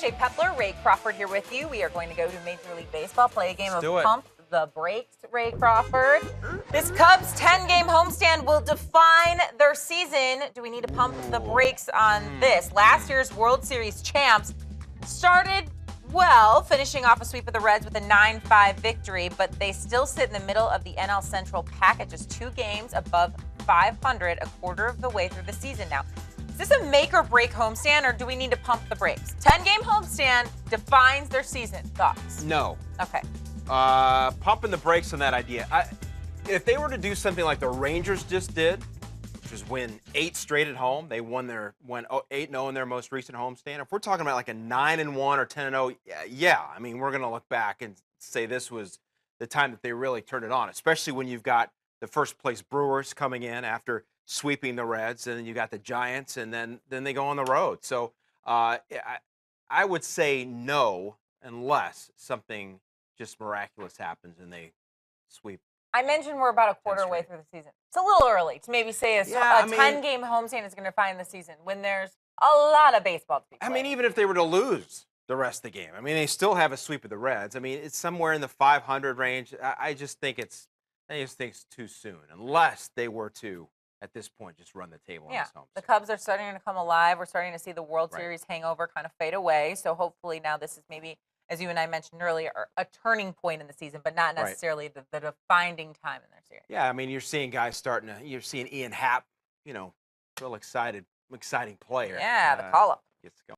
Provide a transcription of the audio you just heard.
Jay Pepler, Ray Crawford here with you. We are going to go to Major League Baseball, play a game of Pump the Brakes, Ray Crawford. This Cubs 10-game homestand will define their season. Do we need to pump the brakes on this? Last year's World Series champs started well, finishing off a sweep of the Reds with a 9-5 victory, but they still sit in the middle of the NL Central pack, just 2 games above 500, a quarter of the way through the season now. Is this a make or break homestand, or do we need to pump the brakes? 10-game homestand defines their season. Thoughts? No. Okay. Pumping the brakes on that idea. If they were to do something like the Rangers just did, which was win 8 straight at home, they went 8-0 in their most recent homestand. If we're talking about like a 9-1 or 10-0, yeah, I mean, we're going to look back and say this was the time that they really turned it on, especially when you've got the first place Brewers coming in after sweeping the Reds, and then you got the Giants, and then they go on the road. So I would say no, unless something just miraculous happens and they sweep. I mentioned we're about a quarter way through the season. It's a little early to maybe say a 10-game homestand is going to define the season when there's a lot of baseball to be played. I mean, even if they were to lose the rest of the game, I mean, they still have a sweep of the Reds. I mean, it's somewhere in the 500 range. I just think it's too soon, unless they were to, at this point, just run the table. Yeah, in this homestand. the Cubs are starting to come alive. We're starting to see the World Series hangover kind of fade away. So hopefully now this is maybe, as you and I mentioned earlier, a turning point in the season, but not necessarily the defining time in their series. Yeah, I mean, you're seeing guys you're seeing Ian Happ, real exciting player. Yeah, the call-up. Gets going.